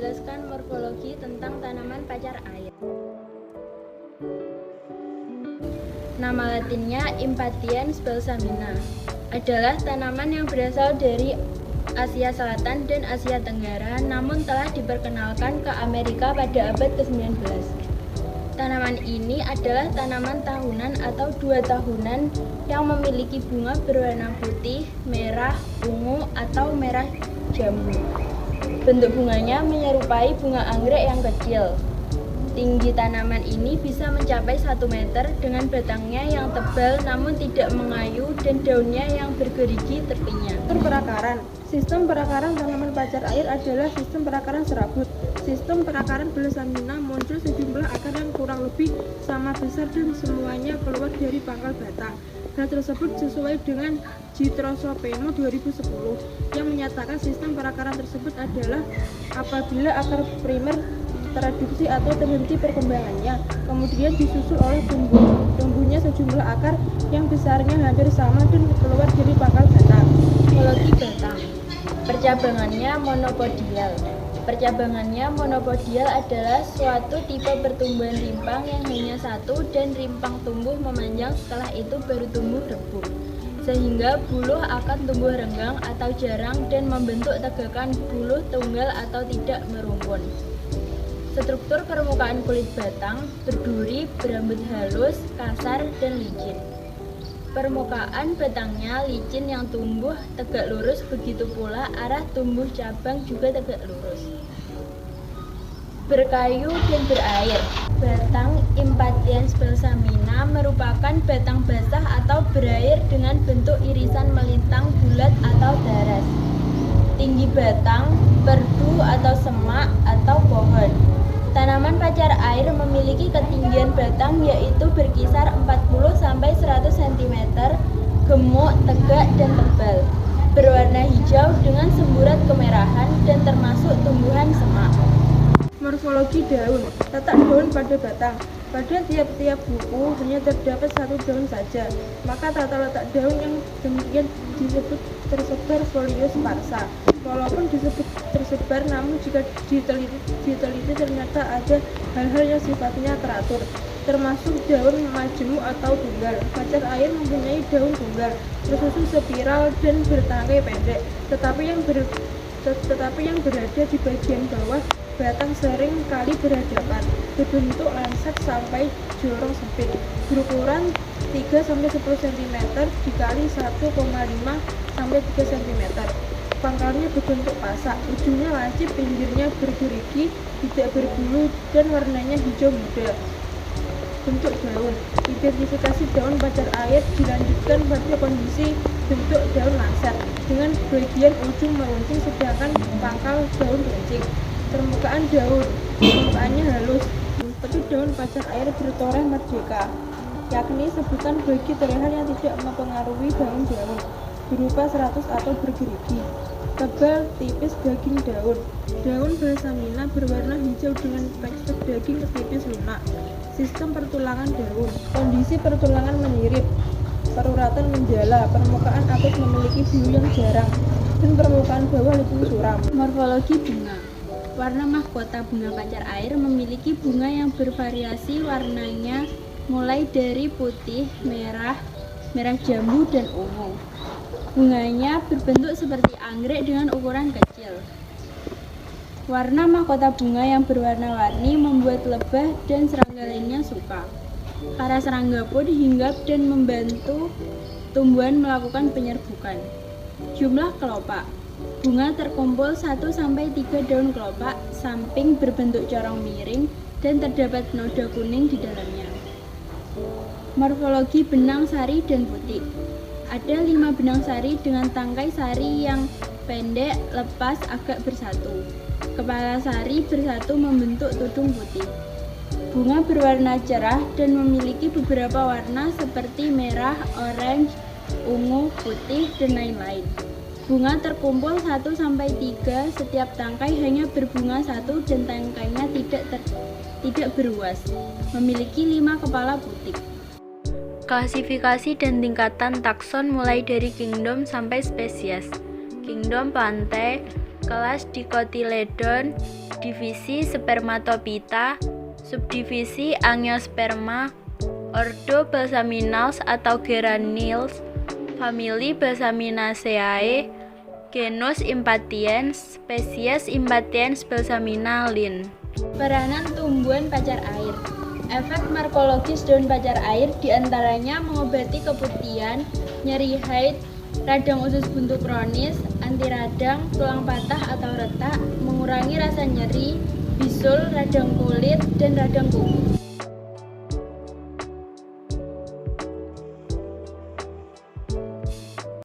menjelaskan morfologi tentang tanaman pacar air. Nama latinnya Impatiens balsamina adalah tanaman yang berasal dari Asia Selatan dan Asia Tenggara, namun telah diperkenalkan ke Amerika pada abad ke-19. Tanaman ini adalah tanaman tahunan atau 2 tahunan yang memiliki bunga berwarna putih, merah, ungu, atau merah jambu. Bentuk bunganya menyerupai bunga anggrek yang kecil. Tinggi tanaman ini bisa mencapai 1 meter dengan batangnya yang tebal namun tidak mengayu dan daunnya yang bergerigi tepinya. Perakaran. Sistem perakaran tanaman pacar air adalah sistem perakaran serabut. Sistem perakaran balsamina muncul sejumlah akar yang kurang lebih sama besar dan semuanya keluar dari pangkal batang. Hal tersebut sesuai dengan Gitrosopeno 2010 yang menyatakan sistem perakaran tersebut adalah apabila akar primer tereduksi atau terhenti perkembangannya, kemudian disusul oleh tumbuhnya sejumlah akar yang besarnya hampir sama dan keluar dari pangkal batang. Morfologi batang. Percabangannya monopodial. Percabangannya monopodial adalah suatu tipe pertumbuhan rimpang yang hanya satu dan rimpang tumbuh memanjang, setelah itu baru tumbuh rebuk, sehingga buluh akan tumbuh renggang atau jarang dan membentuk tegakan buluh tunggal atau tidak merumpun. Struktur permukaan kulit batang berduri, berambut halus, kasar, dan licin. Permukaan batangnya licin yang tumbuh tegak lurus, begitu pula arah tumbuh cabang juga tegak lurus. Berkayu dan berair. Batang Impatiens balsamina merupakan batang basah atau berair dengan bentuk irisan melintang, bulat atau daras. Tinggi batang, perdu atau semak atau pohon. Tanaman pacar air memiliki ketinggian batang yaitu berkisar 40-100 cm, gemuk, tegak, dan tebal. Berwarna hijau dengan semburat kemerahan dan termasuk tumbuhan semak. Morfologi daun. Letak daun pada batang. Pada tiap-tiap buku hanya terdapat 1 daun saja, maka tata letak daun yang demikian disebut tersebar folio sparsa. Walaupun disebut tersebar, namun jika diteliti ternyata ada hal-hal yang sifatnya teratur, termasuk daun majemuk atau tunggal. Pacar air mempunyai daun tunggal, tersusun spiral dan bertangkai pendek, tetapi yang berada di bagian bawah batang sering kali berhadapan, berbentuk lancet sampai jorong sempit, berukuran 3-10 cm dikali 1,5 sampai 3 cm. Pangkalnya berbentuk pasak, ujungnya lancip, pinggirnya bergerigi, tidak berbulu, dan warnanya hijau muda. Bentuk daun. Identifikasi daun pacar air dilanjutkan pada kondisi bentuk daun lancet dengan bagian ujung meruncing sedangkan pangkal daun runcing. Permukaan daun. Permukaannya halus, seperti daun pacar air bertoreh merdeka, yakni sebutan bagi torehan yang tidak mempengaruhi daun-daun, berupa seratus atau bergerigi. Tebal, tipis daging daun. Daun balsamina berwarna hijau dengan tekstur daging tipis lunak. Sistem pertulangan daun. Kondisi pertulangan menirip, peruratan menjala, permukaan atas memiliki biru yang jarang, dan permukaan bawah licin suram. Morfologi bunga. Warna mahkota bunga pacar air memiliki bunga yang bervariasi warnanya mulai dari putih, merah, merah jambu, dan ungu. Bunganya berbentuk seperti anggrek dengan ukuran kecil. Warna mahkota bunga yang berwarna-warni membuat lebah dan serangga lainnya suka. Para serangga pun hinggap dan membantu tumbuhan melakukan penyerbukan. Jumlah kelopak. Bunga terkumpul 1-3 daun kelopak, samping berbentuk corong miring dan terdapat noda kuning di dalamnya. Morfologi benang sari dan putih. Ada 5 benang sari dengan tangkai sari yang pendek, lepas, agak bersatu. Kepala sari bersatu membentuk tudung putih. Bunga berwarna cerah dan memiliki beberapa warna seperti merah, orange, ungu, putih, dan lain-lain. Bunga terkumpul 1-3, setiap tangkai hanya berbunga 1 dan tangkainya tidak beruas. Memiliki 5 kepala butik. Klasifikasi dan tingkatan takson mulai dari kingdom sampai spesies. Kingdom Plantae, kelas Dicotyledon, divisi Spermatophyta, subdivisi Angiosperma, ordo Balsaminales atau Geranils, famili Balsaminaceae, genus Impatiens, spesies Impatiens balsamina Linn. Peranan tumbuhan pacar air. Efek morfologis daun pacar air diantaranya mengobati keputihan, nyeri haid, radang usus buntu kronis, anti radang, tulang patah atau retak, mengurangi rasa nyeri, bisul, radang kulit, dan radang kuku.